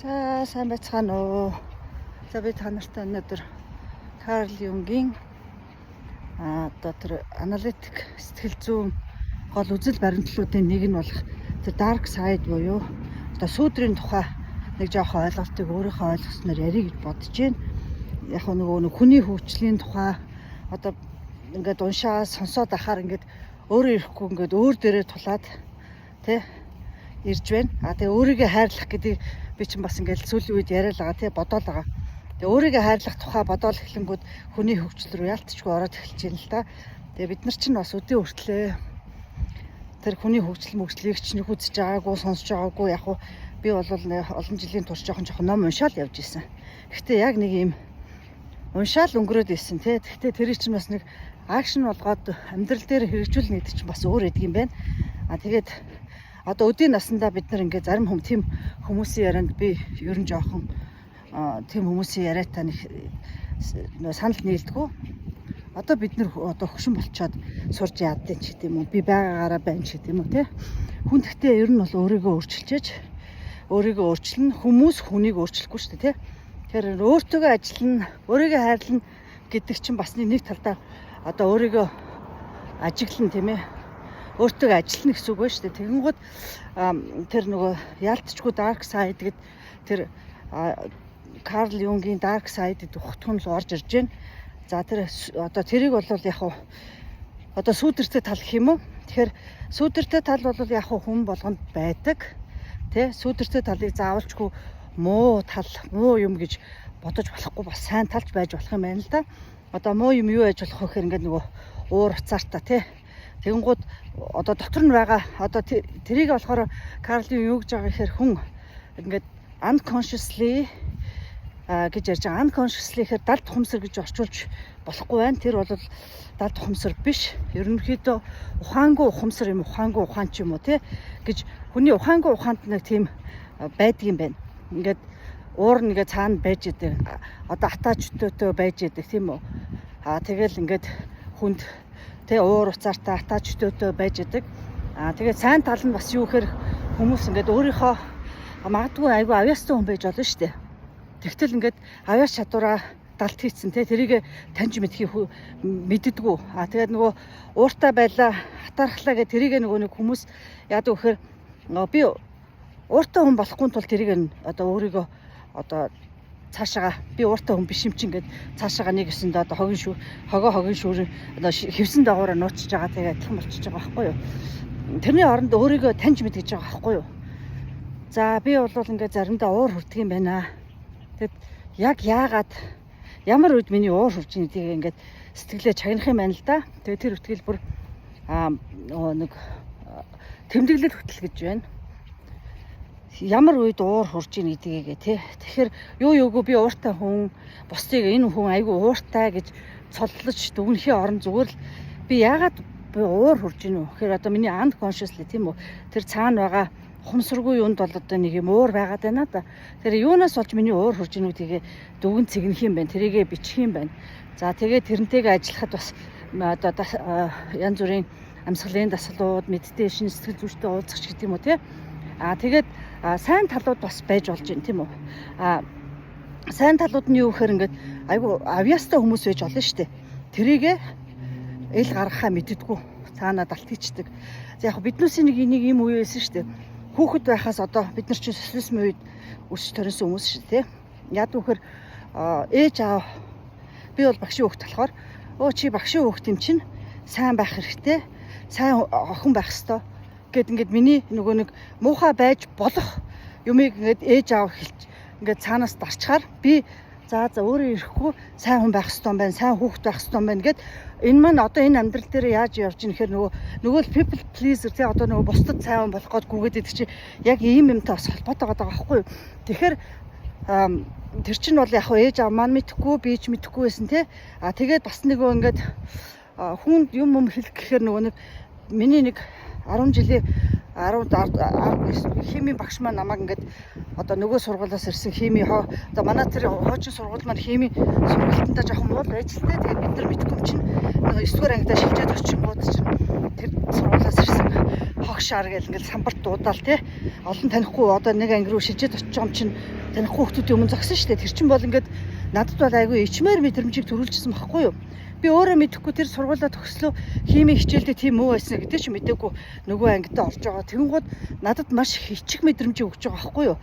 За сайн байцгаана уу. За би та нартай өнөөдөр Карл Юнгийн одоо тэр аналитик сэтгэл зүйн гол үзэл баримтлалуудын нэг нь болох тэр dark side буюу одоо сүүдрийн тухай нэг жоохон ойлголтыг өөрийнхөө ойлгосноор ярих гэж бодож байна. Яг нөгөө хүний хөгжлийн тухай одоо ингээд уншаад сонсоод ахаар ингээд өөрөө ирэхгүй ингээд өөр дээрээ тулаад тий ирж байна. Тэгээ өөрийгөө хайрлах гэдэг би чинь бас ингээд сүүлийн үед яриад байгаа тий бодоол байгаа. Тэгээ өөрийгөө хайрлах тухай бодоол эхлэнгүүд хүний хөгжил рүү ялтчгүй ороод эхэлж байна л да. Тэгээ бид нар чинь бас өдөө хүртлээ тэр хүний хөгжлийг ч нэг үзэж байгаагүй сонсож байгаагүй яг уу би бол олон жилийн турш жоохон ном уншаал явж исэн. Гэхдээ яг нэг юм уншаал өнгөрөөд исэн тий. Гэхдээ тэрийг чинь бас нэг акшн болгоод амьдрал дээр хэрэгжүүлнэ гэдэг чинь бас өөр эдэг юм байна. Тэгээд одоо өдийн насандаа бид нар ингээд зарим тийм хүмүүсийн ярианд би ер нь жоохон тийм хүмүүсийн яриатай нэг санал нийлдэггүй. Одоо бид нар одоо хөшин болчоод сурж яадیں ч гэдэм үү. Би байгаагаараа байна ч гэдэм үү те. Хүн гэхдээ ер нь бол өөрийгөө өөрчилчээж өөрийгөө өөрчлөн хүмүүс хүнийг өөрчлөхгүй шүү дээ те. Тэгэхээр өөртөөгөө ажиллана, өөрийгөө хайрлана гэдэг чинь бас нэг талдаа одоо өөрийгөө ажиглана тийм ээ. Өөртөө ажиллана гэсэн үг байна шүү дээ. Тэгэнгүүт тэр нөгөө яалтчгүй dark side гэдэг тэр Карл Юнгийн dark side гэдэг утга нь л орж ирж байна. За тэр одоо тэрийг бол яг одоо сүүдэртэй тал гэх юм уу? Тэгэхээр сүүдэртэй тал бол яг хүн болгонд байдаг. Тэ сүүдэртэй талыг заавалчгүй муу тал, муу юм гэж бодож болохгүй бас сайн талч байж болох юм байна л да. Одоо муу юм юу байж болох вэ гэхээр ингээд нөгөө уур уцаартаа тий. Тэгэнгүүт одоо дотор нь байгаа одоо тэрийг болохоор Карлийн юу гэж байгаа гэхээр хүн ингээд unconsciously гэж ярьж байгаа. Unconsciously гэхээр далд ухамсар гэж орчуулж болохгүй байна. Тэр бол далд ухамсар биш. Ерөнхийдөө ухаангүй ухамсар юм, ухаангүй ухаан ч юм уу тий гэж хүний ухаангүй ухаанд нэг тийм байдаг юм байна. Ингээд уур нэгэ цаана байж идэг. Одоо атаач өтөөтэй байж идэг тийм үү. Тэгэл ингээд хүнд тэ уур уцаартай атаач өтөөтэй байж идэг. Тэгээд сайн тал нь бас юу гэхээр хүмүүс ингээд өөрийнхөө магадгүй айгүй авьяастай хүн байж болно шүү дээ. Тэгтэл ингээд авьяас чадвараа далд хийцэн тэ тэрийг таньж мэддэггүй. Тэгээд нөгөө ууртай байлаа хатаархлаа гэх тэрийг нөгөө нэг хүмүүс яадаг вэхээр би ууртай хүн болохгүй тул тэрийг одоо өөрийгөө одоо цаашаага би ууртай хүн биш юм чинь ингээд цаашаага нэг өсөндөө одоо хогийн шүүр одоо хевсэн дагуураа нуучж байгаа тэгээ адилхан болчихж байгаа байхгүй юу. Тэрний оронд өөрийгөө таньж мэдгэж байгаа байхгүй юу. За би бол ингээд заримдаа уур хүрдэг юм байна. Тэгэд яг яагаад ямар үед миний уур хүрж байгааг ингээд сэтгэлээ чагнах юм байна л да. Тэгээ тэр үтгэл бүр нэг тэмдэглэл хөтөл гэж байна. Ямар үед уур хурж ийн гэдгийг тий. Тэгэхээр юугүй би ууртай хүн бусдыг энэ хүн айгүй ууртай гэж цоллож дүгнэхийн орон зүгээр л би яагаад би уур хурж ийн вэ? Тэгэхээр одоо миний unconsciously тийм үү. Тэр цаана байгаа ухамсаргүй юунд бол одоо нэг юм уур байгаад байна да. Тэр юунаас болж миний уур хурж ийн гэдгийг дүгэн цэгнэх юм байна. Тэрийгэ бичих юм байна. За тэгээд тэрнтэйгээ ажиллахад бас одоо янз бүрийн амьсгалын дасгалууд, медитейшн, сэтгэл зүйчтэй уулзах ч гэдэг юм уу тий. Тэгээд сайн талууд бас байж болж байна тийм үү. Сайн талууд нь юу гэхээр ингээд айгу авьяастай хүмүүс байж болно шүү дээ. Тэрийгэ ил гаргахаа мэддэггүй. Цаанаа далт хийчдэг. За яг биднүүсийн нэг юм үе байсан шүү дээ. Хүүхэд байхаас одоо бид нар чинь социализм үед өсч төрсөн хүмүүс шүү дээ. Яг үхээр ээж аав би бол багшийн хүүхэд болохоор чи багшийн хүүхэд юм чинь сайн байх хэрэгтэй. Сайн охин байх ёстой. Гэт ингээд миний нөгөө нэг муухай байж болох юмыг ингээд ээж аав хэлж ингээд цаанаас дарчхаар би за өөрөө ирэхгүй сайн хүн байх ёстой юм байна, сайн хүүхэд байх ёстой юм байна гэд энэ маань одоо энэ амьдрал дээр яаж явж ийн гэхээр нөгөө л people pleaser тий одоо нөгөө бусдад сайн хүн болох гээд гүгээд идэг чи яг ийм юмтай бас холбоотой байгаа байхгүй юу. Тэгэхээр тэр чинь бол яг ээж аав маань мэдэхгүй би ч мэдэхгүй байсан тий. Тэгээд бас нөгөө ингээд хүнд юм хэлэх гэхээр нөгөө нэг миний нэг 10 жилийн 19 химийн багш маань намайг ингээд одоо нөгөө сургуулиас ирсэн хими одоо манай тэр хуучин сургууль маань химийн сургуультанда жоохон муу ажилтай. Тэгээд бид нар мэдгүй юм чинь 9-р ангидаа шилжээд очингууд чинь тэр сургуулиас ирсэн хогшаар гэл ингээд самбарт дуудаал тий олон танихгүй одоо нэг анги руу шилжээд очиж байгаа юм чинь танихгүй хүмүүсийн өмнө зогсон шүү дээ. Тэр чинь бол ингээд надад бол айгүй ичмээр мэдрэмжийг төрүүлжсэн байхгүй юу? Би өөрөө мэдэхгүй тэр сургуулаа төгслөө химийн хичээлдээ тийм үү байсан гэдэг чи мэдээгүй нөгөө ангидаа орж байгаа. Тэгэнгүүт надад маш хичиг мэдрэмжийг өгч байгаа байхгүй юу?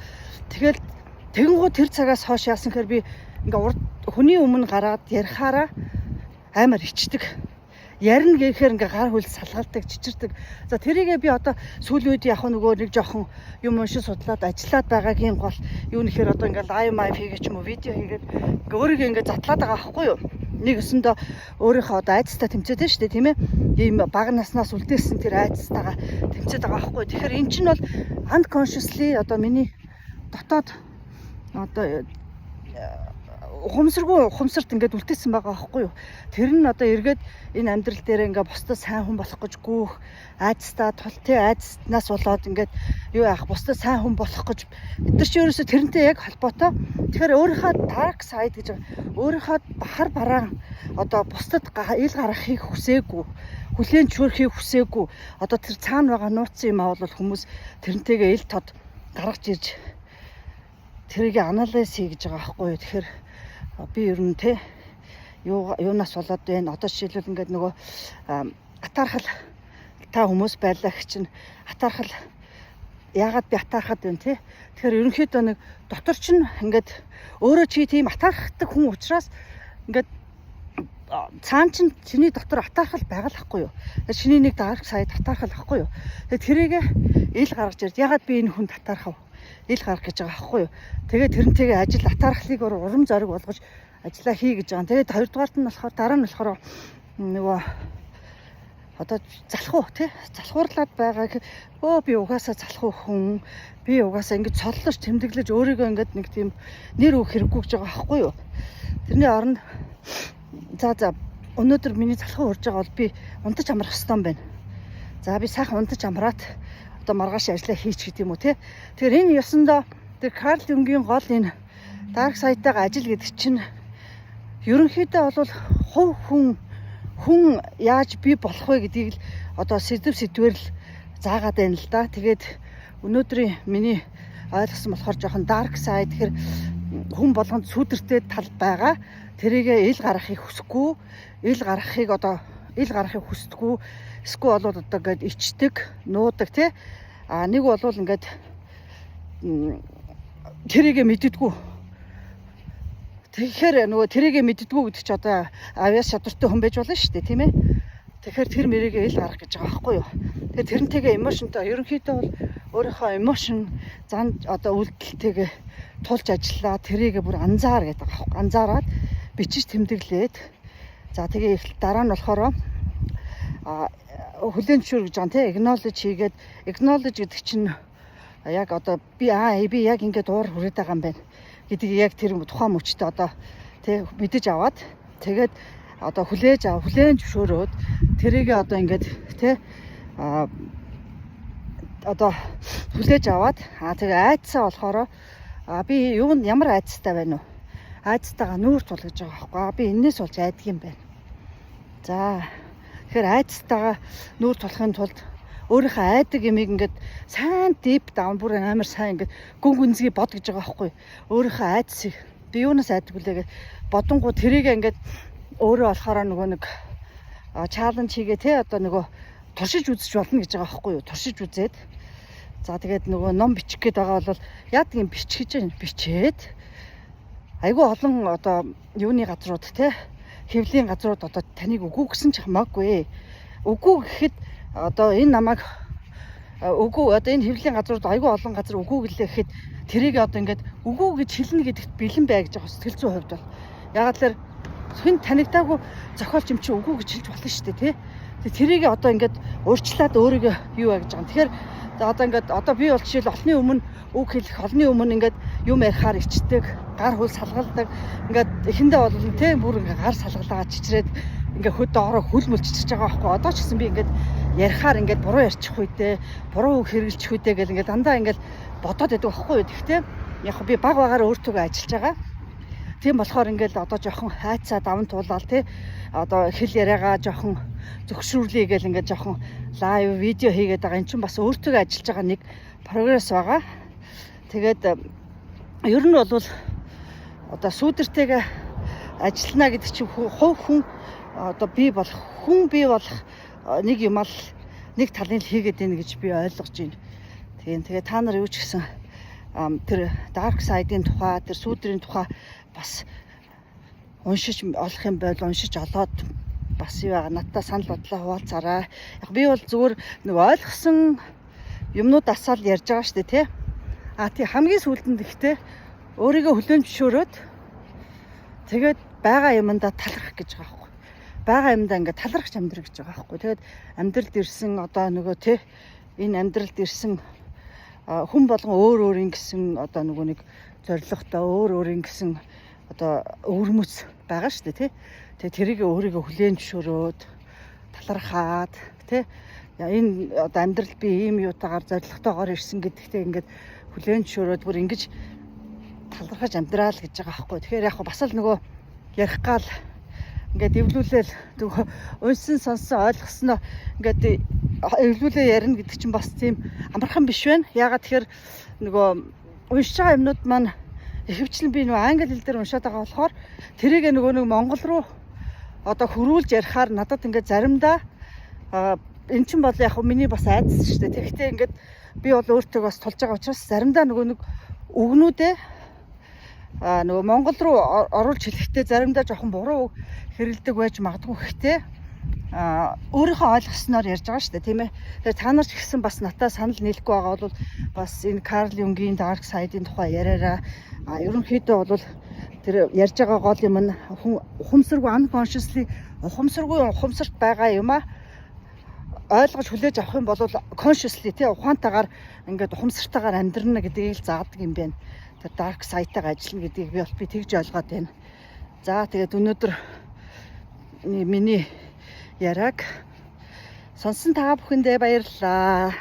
Тэгэл тэгэнгүүт тэр цагаас хойш яасан гэхээр би ингээ хүний өмнө гараад ярихаараа амар ичдэг. Ярина гэхээр ингээ гар хөл салгалдаг, чичирдэг. За тэрийгээ би одоо сүүлийн үед яг нөгөө нэг жоохон юм уншиж судлаад ажиллаад байгаагийн гол юу нэхэр одоо ингээ лайв майв хийгээч юм уу видео хийгээд ингээ өөрийгөө ингээ затлаад байгаа байхгүй юу? Нэг өсөндөө өөрийнхөө одоо айцтай тэмцээд шүү дээ тийм ээ. Ийм бага наснаас үлдээсэн тэр айцтайгаа тэмцээд байгаа байхгүй юу? Тэгэхээр эн чинь бол unconsciously одоо миний дотоод одоо ухамсарт ингээд үлдээсэн байгаа байхгүй юу. Тэр нь одоо эргээд энэ амьдрал дээр ингээ бусдад сайн хүн болох гэж гүүх айцтаа тултын айцнаас болоод ингээд юу яах бусдад сайн хүн болох гэж бид нар чи ерөөсө тэрнтэй яг холбоотой. Тэгэхээр өөрийнхөө dark side гэж өөрийнхөө бахар бараан одоо бусдад ил гаргахыг хүсээгүй хүлээн зөвшөөрөхийг хүсээгүй одоо тэр цаана байгаа нууцсан юм аа бол хүмүүс тэрнтэйгээ ил тод гаргаж ирж тэрийг анализ хийж байгаа байхгүй юу. Тэгэхээр би ер нь те юунаас болоод байна. Одоо жишээлбэл ингээд нөгөө атаархал та хүмүүс байлаа гэх чинь атаархал яагаад би атаархад байна те. Тэгэхээр ерөнхийдөө нэг дотор чинь ингээд өөрөө чи тийм атаархдаг хүн учраас ингээд цаан чинь чиний дотор атаархал байгаа л ахгүй юу. Чиний нэг дарк сайд атаархал ахгүй юу. Тэгээ тэрийг ил гаргаж ирд. Яагаад би энэ хүнд атаархав? Ил гарах гэж байгаа байхгүй юу. Тэгээд тэрнтэйгээ ажил атаархлыг урам зориг болгож ажиллаа хий гэж байгаа. Тэгээд хоёрдугаарт нь болохоор дараа нь болохоор нөгөө одоо залхуу тий залхуурлаад байгаа би угаасаа залхуу хүн би угаасаа ингэж цоллож тэмдэглэж өөрийгөө ингэж нэг тийм нэр үг хэрэггүй гэж байгаа байхгүй юу. Тэрний оронд за өнөөдөр миний залхуу урж байгаа бол би унтаж амрах ёстой юм байна. За би сайхан унтаж амраад одоо маргааш ажиллаа хийч гэдэг юм уу тий. Тэгэхээр энэ ёсондоо тэр Карл Юнгийн гол энэ dark side-тайгаа ажил гэдэг чинь ерөнхийдөө бол хувь хүн яаж бий болох вэ гэдгийг л одоо сэдвээр л заагаад байна л да. Тэгээд өнөөдрийн миний ойлгосон болохоор жоохон dark side тэгэхээр хүн болгонд сүдэртэй тал байгаа. Тэрийгээ ил гаргахыг хүсэхгүй, ил гаргахыг хүсдэггүй. Эсвэл бол одоо ингээд ичдэг, нуудаг тий. Нэг бол ингээд тэрийгээ мэддэггүй. Тэгэхээр нөгөө тэрийгээ мэддэггүй гэдэг чи одоо авиас чадвартай хүн байж болно шүү дээ, тийм ээ. Тэгэхээр тэр мэрийгээ ил гаргах гэж байгаа байхгүй юу. Тэгэхээр тэрнтэйгээ эмошнтой ерөнхийдөө бол өөрийнхөө эмошн зан одоо үйлдэлтэйгээ тулж ажиллаа. Тэрийгээ бүр анзаар гэдэг байгаа байхгүй. Анзаараад бичиж тэмдэглээд за тэгээ их дараа нь болохоор хүлээн зөвшөөр гэж байгаа тийм acknowledge хийгээд acknowledge гэдэг чинь яг одоо би яг ингээд уур хүрээд байгаа юм байна гэдгийг яг тэр тухайн мөчтөд одоо тий мэдэж аваад тэгээд одоо хүлээн зөвшөөрөөд тэрийгээ одоо ингээд тий одоо хүлээж аваад тэгээ айцсаа болохоор би ямар айцтай байна уу? Айцтайгаа нүүр тул гэж байгаа байхгүй. Би энэс болж айдаг юм байна. За тэгэхээр айцтайгаа нүүр тулахын тулд өөрийнхөө айдаг юмыг ингээд сайн deep down бүр амар сайн ингээд гүн гүнзгий бод гэж байгаа байхгүй. Өөрийнхөө айцыг би юунаас айдаг вүлээ гэж бодонгууд тэрийг ингээд өөрөө болохоор нөгөө нэг чаленж хийгээ те одоо нөгөө туршиж үзэж болно гэж байгаа байхгүй юу. Туршиж үзээд за тэгээд нөгөө ном бичих гээд байгаа бол яадаг юм бичээд айгүй олон одоо юуны газрууд те хэвлийн газрууд одоо таныг үгүй гэсэн ч хамаагүй. Үгүй гэхэд одоо энэ намайг үгүй одоо энэ хэвлийн газрууд айгүй олон газар үгүй гэлээ гэхэд тэрийг одоо ингээд үгүй гэж хэлнэ гэдэгт бэлэн бай гэж байгаа сэтгэл зүйн хувьд бол ягаад тэр хэн танигдаагүй зохиолч юм чи үгүй гэж хэлж болно шүү дээ тий. Тэрийг одоо ингээд урьдчилаад өөрийгөө юу вэ гэж байгаа. Тэгэхээр одоо ингээд одоо би бол жишээл олны өмнө үг хэлэх олны өмнө ингээд юм ярихаар ичдэг, гар хөл салгалдаг. Ингээд эхэндээ бол тий бүр ингээд гар салгалгаа чичрээд ингээд хөд доороо хөлмөл чичиж байгаа байхгүй. Одоо ч гэсэн би ингээд ярихаар ингээд буруу ярьчих үедээ, буруу үг хэрэглэх үедээ гэл ингээд дандаа ингээд бодоод байдаг байхгүй юу. Тэгтээ яг би баг багаар өөртөө ажиллаж байгаа. Тийм болохоор ингээд одоо жоохон хайцаа даван туулаад тий одоо хэл яриагаа жоохон зөвшөөрлөе гэл ингээд жоохон лайв видео хийгээд байгаа. Энд чинь бас өөртөө ажиллаж байгаа нэг прогресс байгаа. Тэгээд Ер нь бол одоо сүүдэртэйгээ ажиллана гэдэг чинь хувь хүн одоо бий болох нэг юм ал нэг талын л хийгээд байна гэж би ойлгож байна. Тэгээ та нар юу ч гэсэн тэр dark side-ийн тухай, тэр сүүдрийн тухай бас уншиж олох юм байл уншиж олоод бас юу байгаа надтай санал бодлоо хуваалцаарай. Яг би бол зүгээр нэг ойлгосон юмнууд асаал ярьж байгаа шүү дээ тий. Тий хамгийн сүүлдэнд ихтэй өөрийгөө хүлээн зөвшөөрөөд тэгээд байгаа юмдаа талархах гэж байгаа байхгүй. Байгаа юмдаа ингээд талархаж амьдрах гэж байгаа байхгүй. Тэгээд амьдралд ирсэн одоо нөгөө тий энэ амьдралд ирсэн хүн болгон өөр ингэсэн одоо нөгөө нэг зоригтой өөр ингэсэн одоо өвөрмөц байгаа шүү дээ тий. Тэгээ тэрийг өөрийгөө хүлээн зөвшөөрөөд талархаад тий энэ одоо амьдрал би ийм юутаагаар зоригтойгоор ирсэн гэдэгтээ ингээд хүлээн зөвшөөрөөд бүр ингэж талархаж амьдраал гэж байгаа байхгүй. Тэгэхээр яг бас л нөгөө ярих гал ингээд эвлүүлээл нөгөө уншсан сонссон ойлгосноо ингээд эвлүүлээ ярина гэдэг чинь бас тийм амархан биш байна. Яагаад тэгэхээр нөгөө уншиж байгаа юмнууд маань ихэвчлэн би нөгөө англи хэл дээр уншаад байгаа болохоор тэрийг нөгөө нэг монгол руу одоо хөрвүүлж ярихаар надад ингээд заримдаа эн чинь бол яг миний бас айдас шүү дээ. Тэгэхдээ ингээд би бол өөртөө бас тулж байгаа учраас заримдаа нөгөө нэг үгнүүдээ нөгөө монгол руу оруулж хэлэхдээ заримдаа жоохон буруу хэрэлдэг байж магадгүй гэхдээ өөрийнхөө ойлгосноор ярьж байгаа шүү дээ тийм ээ. Тэгэхээр та нар ч гэсэн бас надад санал нийлэхгүй байгаа бол бас энэ Карл Юнгийн dark side-ийн тухай яриараа ерөнхийдөө бол тэр ярьж байгаа гол юм нь ухамсаргүй unconsciously ухамсарт байгаа юм ойлгож хүлээж авах юм бол consciously тий ухаантайгаар ингээд ухамсартайгаар амьдрна гэдгийг л заадаг юм байна. Тэр dark side-тайгаа ажиллана гэдгийг би тэгж ойлгоод байна. За тэгээд өнөөдөр миний яриаг сонсон та бүхэндээ баярлалаа.